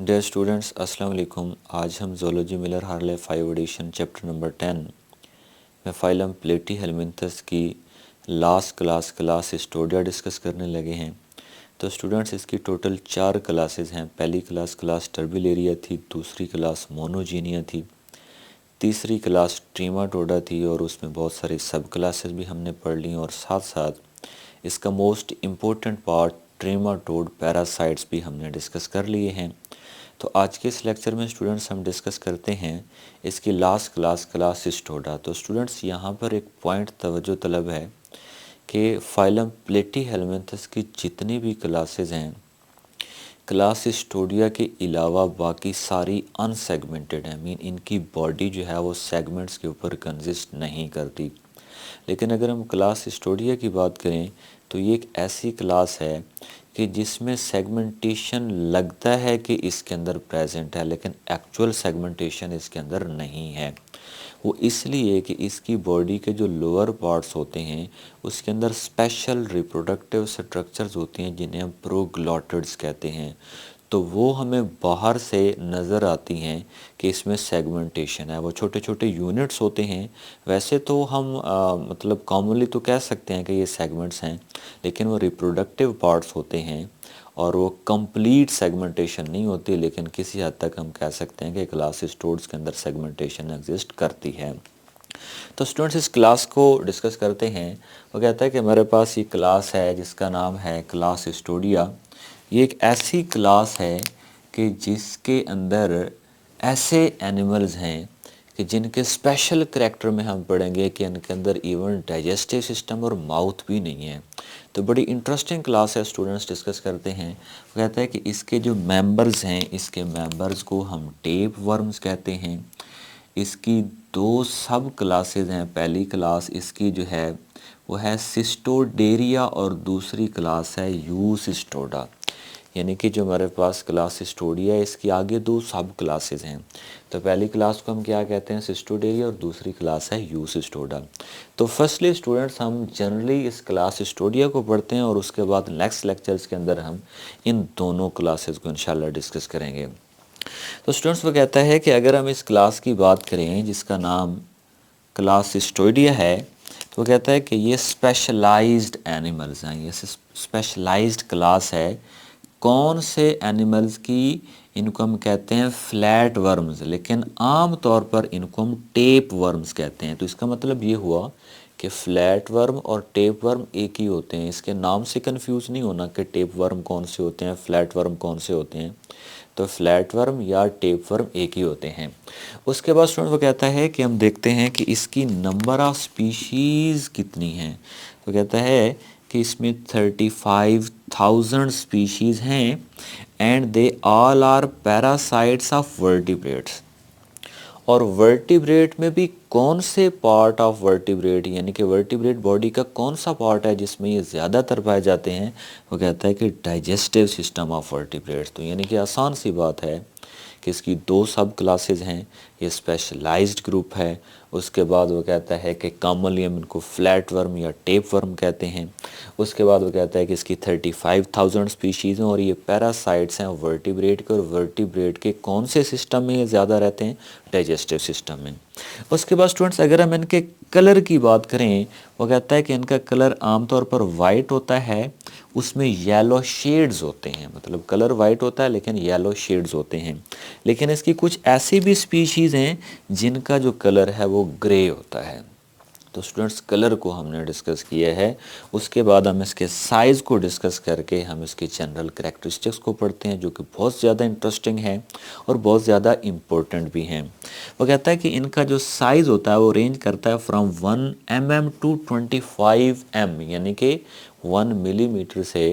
Dear students अस्सलाम वालेकुम। आज हम zoology Miller Harley 5 edition chapter number 10 में फाइलम प्लेटीहेलमिन्थस की लास्ट क्लास हिस्टोरिया डिस्कस करने लगे हैं। तो स्टूडेंट्स इसकी टोटल 4 क्लासेस हैं। पहली क्लास टर्बिलेरिया थी, दूसरी क्लास मोनोजीनिया थी, तीसरी क्लास ट्रीमाटोडा थी और उसमें बहुत सारी सब क्लासेस भी हमने पढ़ ली और साथ साथ इसका मोस्ट इम्पोर्टेंट पार्ट ट्रीमाटोड पैरासाइट्स भी हमने डिस्कस कर लिए हैं। तो आज के इस लेक्चर में स्टूडेंट्स हम डिस्कस करते हैं इसकी लास्ट क्लास हिस्टोडा। तो स्टूडेंट्स यहाँ पर एक पॉइंट तवज्जो तलब है कि फाइलम प्लेटीहेलमिन्थस की जितनी भी क्लासेस हैं, क्लास हिस्टोडिया के अलावा बाकी सारी अनसेगमेंटेड हैं। मीन इनकी बॉडी जो है वो सेगमेंट्स के ऊपर कंसिस्ट नहीं करती। लेकिन अगर हम क्लास हिस्टोडिया की बात करें तो ये एक ऐसी क्लास है कि जिसमें सेगमेंटेशन लगता है कि इसके अंदर प्रेजेंट है, लेकिन एक्चुअल सेगमेंटेशन इसके अंदर नहीं है। वो इसलिए कि इसकी बॉडी के जो लोअर पार्ट्स होते हैं उसके अंदर स्पेशल रिप्रोडक्टिव स्ट्रक्चर्स होती हैं जिन्हें हम प्रोग्लॉटिड्स कहते हैं। तो वो हमें बाहर से नज़र आती हैं कि इसमें सेगमेंटेशन है। वो छोटे छोटे यूनिट्स होते हैं। वैसे तो हम मतलब कॉमनली तो कह सकते हैं कि ये सेगमेंट्स हैं, लेकिन वो रिप्रोडक्टिव पार्ट्स होते हैं और वो कंप्लीट सेगमेंटेशन नहीं होती। लेकिन किसी हद तक हम कह सकते हैं कि क्लास हिस्टोड्स के अंदर सेगमेंटेशन एग्जिस्ट करती है। तो स्टूडेंट्स इस क्लास को डिस्कस करते हैं। वो कहता है कि हमारे पास ये क्लास है जिसका नाम है क्लास हिस्टोडिया। ये एक ऐसी क्लास है कि जिसके अंदर ऐसे एनिमल्स हैं कि जिनके स्पेशल करैक्टर में हम पढ़ेंगे कि इनके अंदर इवन डाइजेस्टिव सिस्टम और माउथ भी नहीं है। तो बड़ी इंटरेस्टिंग क्लास है, स्टूडेंट्स डिस्कस करते हैं। वो कहता है कि इसके जो मेंबर्स हैं, इसके मेंबर्स को हम टेप वर्म्स कहते हैं। इसकी 2 सब क्लासेस हैं। पहली क्लास इसकी जो है वो है सिस्टोडेरिया और दूसरी क्लास है यूसिस्टोडा। यानी कि जो हमारे पास क्लास हिस्टोडिया है इसकी आगे 2 सब क्लासेस हैं। तो पहली क्लास को हम क्या कहते हैं, सिस्टोडेरिया, और दूसरी क्लास है यूसिस्टोडा। तो फर्स्टली स्टूडेंट्स हम जनरली इस क्लास हिस्टोडिया को पढ़ते हैं और उसके बाद नेक्स्ट लेक्चर्स के अंदर हम इन दोनों क्लासेस को इंशाल्लाह डिस्कस करेंगे। तो स्टूडेंट्स वो कहता है कि अगर हम इस क्लास की बात करें जिसका नाम क्लास हिस्टोडिया है, तो वो कहता है कि ये स्पेशलाइज्ड एनिमल्स हैं। ये स्पेशलाइज्ड क्लास है। कौन से एनिमल्स की? इनको हम कहते हैं फ्लैट वर्म्स, लेकिन आम तौर पर इनको हम टेप वर्म्स कहते हैं। तो इसका मतलब ये हुआ कि फ्लैट वर्म और टेप वर्म एक ही होते हैं। इसके नाम से कंफ्यूज नहीं होना कि टेप वर्म कौन से होते हैं, फ्लैट वर्म कौन से होते हैं। तो फ्लैट वर्म या टेप वर्म एक ही होते हैं। उसके बाद स्टूडेंट वो कहता है कि हम देखते हैं कि इसकी नंबर ऑफ स्पीशीज़ कितनी हैं। तो कहता है कि इसमें 35,000 स्पीशीज़ हैं and they all are parasites of vertebrates. और वर्टिब्रेट में भी कौन से पार्ट ऑफ वर्टिब्रेट, यानी कि वर्टिब्रेट बॉडी का कौन सा पार्ट है जिसमें ये ज़्यादातर पाए जाते हैं? वो कहता है कि डाइजेस्टिव सिस्टम ऑफ वर्टिब्रेट्स। तो यानी कि आसान सी बात है कि इसकी 2 सब क्लासेस हैं, ये स्पेशलाइज्ड ग्रुप है। उसके बाद वो कहता है कि कॉमनली हम इनको फ्लैट वर्म या टेप वर्म कहते हैं। उसके बाद वो कहता है कि इसकी 35,000 स्पीशीज़ हैं और ये पैरासाइट्स हैं वर्टिब्रेट के। और वर्टिब्रेट के कौन से सिस्टम में ये ज़्यादा रहते हैं? डाइजेस्टिव सिस्टम में। उसके बाद स्टूडेंट्स अगर हम इनके कलर की बात करें, वो कहता है कि इनका कलर आमतौर पर वाइट होता है, उसमें येलो शेड्स होते हैं। मतलब कलर वाइट होता है लेकिन येलो शेड्स होते हैं। लेकिन इसकी कुछ ऐसी भी स्पीशीज़ हैं जिनका जो कलर है वो ग्रे होता है। तो स्टूडेंट्स कलर को हमने डिस्कस किया है। उसके बाद हम इसके साइज़ को डिस्कस करके हम इसकी जनरल करैक्टरिस्टिक्स को पढ़ते हैं, जो कि बहुत ज़्यादा इंटरेस्टिंग है और बहुत ज़्यादा इम्पोर्टेंट भी हैं। वो कहता है कि इनका जो साइज़ होता है वो रेंज करता है फ्रॉम 1 mm टू 25 mm, यानी कि 1 मिलीमीटर से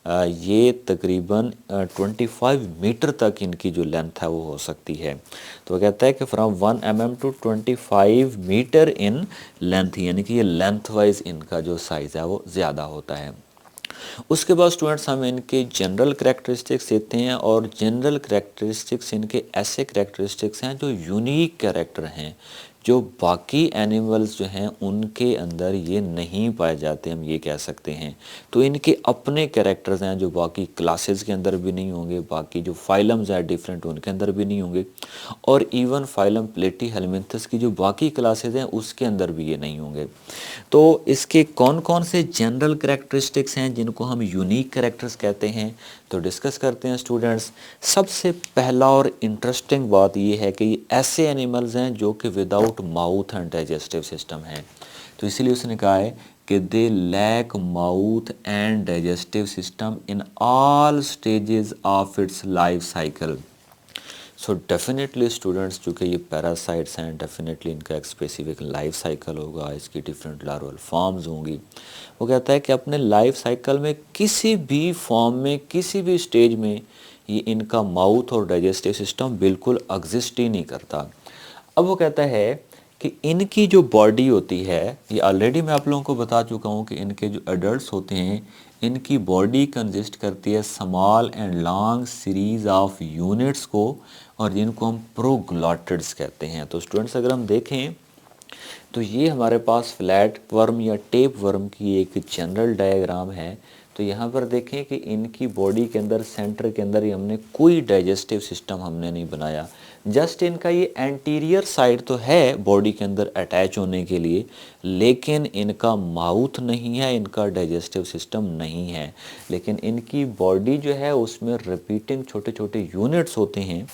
ये तकरीबन 25 मीटर तक इनकी जो लेंथ है वो हो सकती है। तो वो कहता है कि from 1 mm to 25 metre in length, यानी कि ये लेंथ वाइज इनका जो साइज़ है वो ज़्यादा होता है। उसके बाद स्टूडेंट्स हम इनके जनरल करैक्टरिस्टिक्स देते हैं और जनरल करैक्टरिस्टिक्स इनके ऐसे करैक्टरिस्टिक्स हैं जो यूनिक कैरेक्टर हैं, जो बाकी एनिमल्स जो हैं उनके अंदर ये नहीं पाए जाते, हम ये कह सकते हैं। तो इनके अपने कैरेक्टर्स हैं जो बाकी क्लासेस के अंदर भी नहीं होंगे, बाकी जो फाइलम्स हैं डिफरेंट उनके अंदर भी नहीं होंगे, और इवन फाइलम प्लेटीहेल्मिन्थस की जो बाकी क्लासेस हैं उसके अंदर भी ये नहीं होंगे। तो इसके कौन कौन से जनरल कैरेक्टरिस्टिक्स हैं जिनको हम यूनिक कैरेक्टर्स कहते हैं, तो डिस्कस करते हैं स्टूडेंट्स। सबसे पहला और इंटरेस्टिंग बात ये है कि ये ऐसे एनिमल्स हैं जो कि without mouth and digestive system हैं। तो इसीलिए उसने कहा है कि they lack mouth and digestive system in all stages of its life cycle. So definitely students, चूँकि ये पैरासाइट्स हैं, डेफिनेटली इनका एक स्पेसिफिक लाइफ साइकिल होगा, इसकी डिफरेंट लार्वल फॉर्म्स होंगी। वो कहता है कि अपने लाइफ साइकिल में किसी भी फॉर्म में, किसी भी स्टेज में ये इनका माउथ और डाइजेस्टिव सिस्टम बिल्कुल एग्जिस्ट ही नहीं करता। अब वो कहता है कि इनकी जो बॉडी होती है, ये ऑलरेडी मैं आप लोगों को बता चुका हूँ कि इनके जो एडल्ट्स होते हैं इनकी बॉडी कंसिस्ट करती है small and long series of units को, और जिनको हम प्रोग्लॉटिड्स कहते हैं। तो स्टूडेंट्स अगर हम देखें तो ये हमारे पास फ्लैट वर्म या टेप वर्म की एक जनरल डायग्राम है। तो यहाँ पर देखें कि इनकी बॉडी के अंदर सेंटर के अंदर ही हमने कोई डाइजेस्टिव सिस्टम हमने नहीं बनाया, जस्ट इनका ये एंटीरियर साइड तो है बॉडी के अंदर अटैच होने के लिए, लेकिन इनका माउथ नहीं है, इनका डाइजेस्टिव सिस्टम नहीं है। लेकिन इनकी बॉडी जो है उसमें रिपीटिंग छोटे छोटे यूनिट्स होते हैं,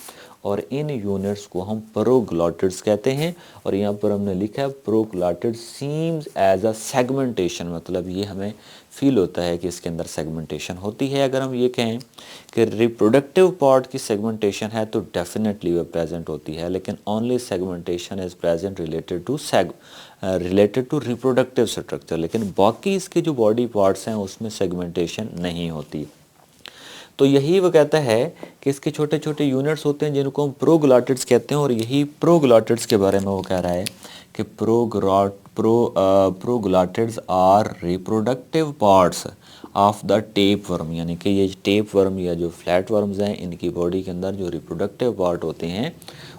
और इन यूनिट्स को हम प्रोग्लॉटिड्स कहते हैं। और यहाँ पर हमने लिखा है proglottid seems as a segmentation, मतलब ये हमें फील होता है कि इसके अंदर सेगमेंटेशन होती है। अगर हम ये कहें कि रिप्रोडक्टिव पार्ट की सेगमेंटेशन है तो डेफिनेटली वो प्रेजेंट होती है, लेकिन only segmentation is present related to reproductive structure, लेकिन बाकी इसके जो बॉडी पार्ट्स हैं उसमें सेगमेंटेशन नहीं होती। तो यही वो कहता है कि इसके छोटे छोटे यूनिट्स होते हैं जिनको हम प्रोग्लॉटिड्स कहते हैं, और यही प्रोग्लॉटिड्स के बारे में वो कह रहा है कि proglottids are reproductive parts of the tapeworm, यानी कि ये टेप वर्म या जो फ्लैट वर्म्स हैं इनकी बॉडी के अंदर जो रिप्रोडक्टिव पार्ट होते हैं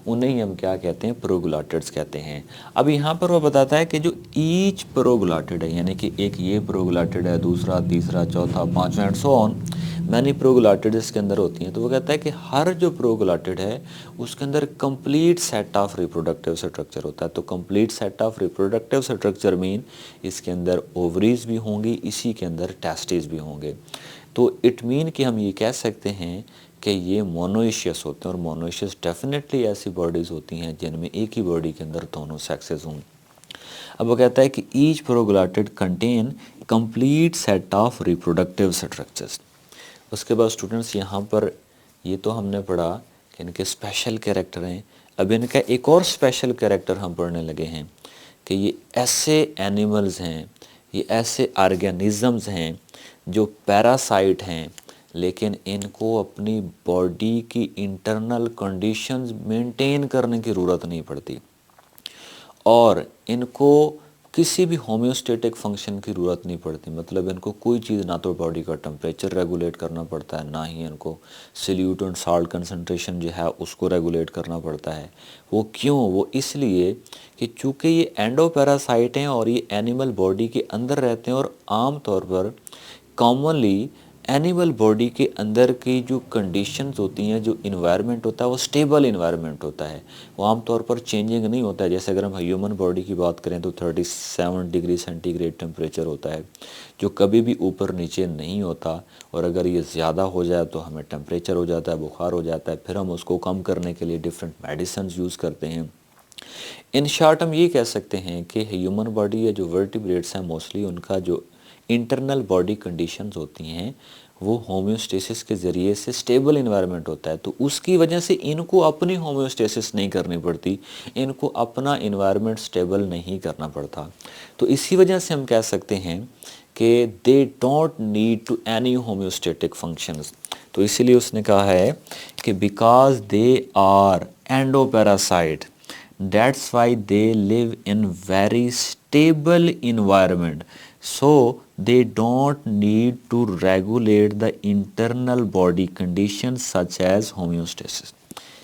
उन्हें ही हम क्या कहते हैं, प्रोग्लॉटिड्स कहते हैं। अब यहाँ पर वो बताता है कि जो ईच प्रोग्लॉटिड है, यानी कि एक ये प्रोग्लॉटिड है, दूसरा, तीसरा, चौथा, पांचवा and so on, many proglottid इसके अंदर होती हैं। तो वो कहता है कि हर जो प्रोग्लॉटिड है उसके अंदर complete set of reproductive structure होता है। तो complete set of reproductive structure mean इसके अंदर ओवरीज भी होंगी, इसी के अंदर टेस्टिस भी होंगे। तो इट मीन कि हम ये कह सकते हैं कि ये मोनोइशियस होते हैं, और मोनोइशियस डेफिनेटली ऐसी बॉडीज़ होती हैं जिनमें एक ही बॉडी के अंदर दोनों सेक्सेस हों। अब वो कहता है कि each proglottid contain complete set of reproductive structures. उसके बाद स्टूडेंट्स यहाँ पर ये तो हमने पढ़ा कि इनके स्पेशल कैरेक्टर हैं। अब इनका एक और स्पेशल कैरेक्टर हम पढ़ने लगे हैं कि ये ऐसे एनिमल्स हैं, ये ऐसे ऑर्गेनिज़म्स हैं जो पैरासाइट हैं, लेकिन इनको अपनी बॉडी की इंटरनल कंडीशंस मेंटेन करने की ज़रूरत नहीं पड़ती, और इनको किसी भी होम्योस्टेटिक फंक्शन की ज़रूरत नहीं पड़ती। मतलब इनको कोई चीज़, ना तो बॉडी का टेम्परेचर रेगुलेट करना पड़ता है, ना ही इनको सॉल्यूट एंड साल्ट कंसंट्रेशन जो है उसको रेगुलेट करना पड़ता है। वो क्यों? वो इसलिए कि चूँकि ये एंडोपैरासाइट हैं और ये एनिमल बॉडी के अंदर रहते हैं, और आम तौर पर कॉमनली एनिमल बॉडी के अंदर की जो कंडीशंस होती हैं, जो इन्वायरमेंट होता है वो स्टेबल इन्वायरमेंट होता है, वो आमतौर पर चेंजिंग नहीं होता है। जैसे अगर हम ह्यूमन बॉडी की बात करें तो 37 डिग्री सेंटीग्रेड टेम्परेचर होता है, जो कभी भी ऊपर नीचे नहीं होता, और अगर ये ज़्यादा हो जाए तो हमें टेम्परेचर हो जाता है, बुखार हो जाता है, फिर हम उसको कम करने के लिए डिफरेंट मेडिसिन यूज़ करते हैं। इन शॉर्ट हम ये कह सकते हैं कि ह्यूमन बॉडी या जो वर्टिब्रेट्स हैं मोस्टली उनका जो इंटरनल बॉडी कंडीशंस होती हैं वो होम्योस्टेसिस के ज़रिए से स्टेबल इन्वायरमेंट होता है। तो उसकी वजह से इनको अपनी होम्योस्टेसिस नहीं करनी पड़ती, इनको अपना इन्वायरमेंट स्टेबल नहीं करना पड़ता। तो इसी वजह से हम कह सकते हैं कि they don't need to any homeostatic functions. तो इसीलिए उसने कहा है कि because they are endoparasite, that's why they live in very stable environment, so they don't need to regulate the internal body conditions such as homeostasis।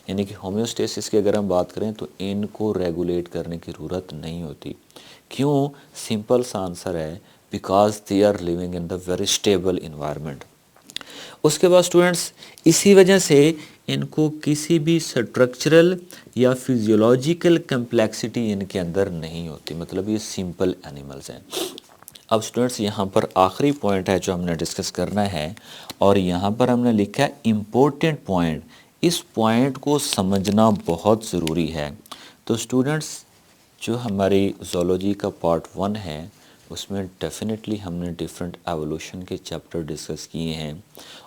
यानी कि homeostasis की अगर हम बात करें तो इनको रेगुलेट करने की ज़रूरत नहीं होती। क्यों? सिंपल सा आंसर है, because they are living in the very stable environment. उसके बाद स्टूडेंट्स इसी वजह से इनको किसी भी स्ट्रक्चरल या फिजियोलॉजिकल कम्प्लेक्सिटी इनके अंदर नहीं होती, मतलब ये सिंपल एनिमल्स हैं। अब स्टूडेंट्स यहाँ पर आखिरी पॉइंट है जो हमने डिस्कस करना है, और यहाँ पर हमने लिखा है इम्पोर्टेंट पॉइंट। इस पॉइंट को समझना बहुत ज़रूरी है। तो स्टूडेंट्स जो हमारी ज़ूलॉजी का पार्ट 1 है उसमें डेफिनेटली हमने डिफरेंट एवोल्यूशन के चैप्टर डिस्कस किए हैं,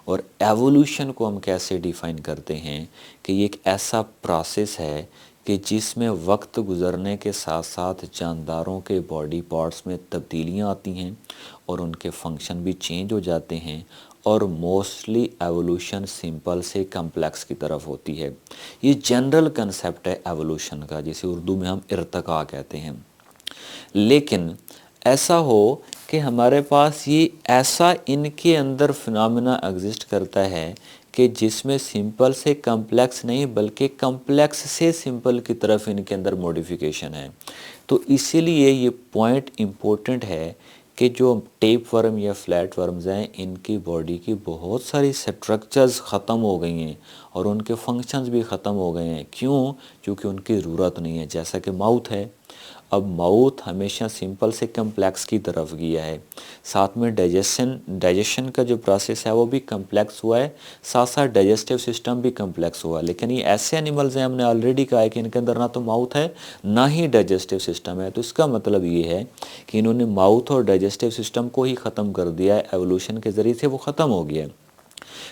और एवोल्यूशन को हम कैसे डिफ़ाइन करते हैं कि ये एक ऐसा प्रोसेस है कि जिसमें वक्त गुज़रने के साथ साथ जानदारों के बॉडी पार्ट्स में तब्दीलियां आती हैं और उनके फंक्शन भी चेंज हो जाते हैं, और मोस्टली एवोल्यूशन सिंपल से कम्प्लेक्स की तरफ होती है। ये जनरल कंसेप्ट है एवोल्यूशन का, जिसे उर्दू में हम इर्तका कहते हैं। लेकिन ऐसा हो कि हमारे पास ये ऐसा इनके अंदर फिनोमेना एग्जिस्ट करता है कि जिसमें सिंपल से कम्प्लेक्स नहीं बल्कि कम्प्लेक्स से सिंपल की तरफ इनके अंदर मॉडिफिकेशन है। तो इसीलिए ये पॉइंट इम्पोर्टेंट है कि जो टेप वर्म या फ्लैट वर्म्स हैं इनकी बॉडी की बहुत सारी स्ट्रक्चर्स ख़त्म हो गई हैं और उनके फंक्शंस भी ख़त्म हो गए हैं। क्यों? क्योंकि उनकी ज़रूरत नहीं है। जैसा कि माउथ है, अब माउथ हमेशा सिंपल से कम्प्लेक्स की तरफ गया है, साथ में डाइजेशन का जो प्रोसेस है वो भी कम्प्लेक्स हुआ है, साथ साथ डाइजेस्टिव सिस्टम भी कम्प्लेक्स हुआ। लेकिन ये ऐसे एनिमल्स हैं, हमने ऑलरेडी कहा है कि इनके अंदर ना तो माउथ है ना ही डाइजेस्टिव सिस्टम है। तो इसका मतलब ये है कि इन्होंने माउथ और डाइजेस्टिव सिस्टम को ही ख़त्म कर दिया है, एवोल्यूशन के ज़रिए से वो ख़त्म हो गया है।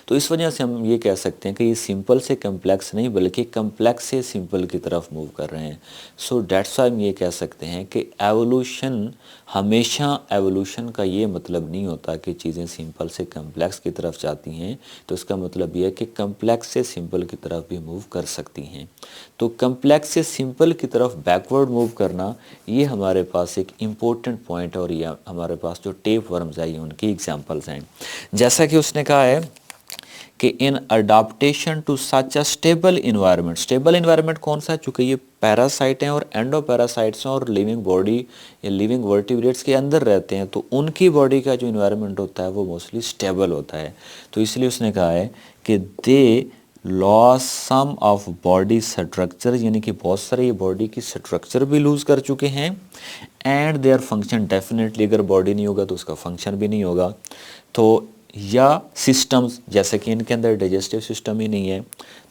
तो इस वजह से हम ये कह सकते हैं कि ये सिंपल से कम्प्लेक्स नहीं बल्कि कम्प्लेक्स से सिंपल की तरफ मूव कर रहे हैं। सो डेट्स वाई हम ये कह सकते हैं कि एवोल्यूशन हमेशा, एवोल्यूशन का ये मतलब नहीं होता कि चीज़ें सिंपल से कम्प्लेक्स की तरफ जाती हैं। तो इसका मतलब ये है कि कम्प्लेक्स से सिंपल की तरफ भी मूव कर सकती हैं। तो कम्प्लेक्स से सिंपल की तरफ बैकवर्ड मूव करना, ये हमारे पास एक इम्पोर्टेंट पॉइंट है, और ये हमारे पास जो टेप वर्म्स है ये उनकी एग्जाम्पल्स हैं। जैसा कि उसने कहा है कि in adaptation to such a stable environment. Stable environment कौन सा है? चूँकि ये पैरासाइट हैं और एंडो पैरासाइट्स हैं और लिविंग बॉडी या लिविंग वर्टिब्रेट्स के अंदर रहते हैं, तो उनकी बॉडी का जो इन्वायरमेंट होता है वो मोस्टली स्टेबल होता है। तो इसलिए उसने कहा है कि they loss some of body structure, यानी कि बहुत सारे ये बॉडी की स्ट्रक्चर भी लूज़ कर चुके हैं, एंड देयर फंक्शन, डेफिनेटली अगर बॉडी नहीं होगा तो उसका फंक्शन भी नहीं होगा। तो या सिस्टम्स, जैसे कि इनके अंदर डाइजेस्टिव सिस्टम ही नहीं है।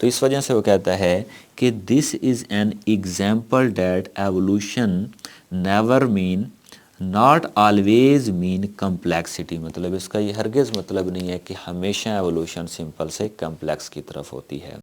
तो इस वजह से वो कहता है कि this is an example that evolution never mean, not always mean complexity. मतलब इसका ये हरगिज़ मतलब नहीं है कि हमेशा एवोल्यूशन सिंपल से कम्प्लेक्स की तरफ होती है।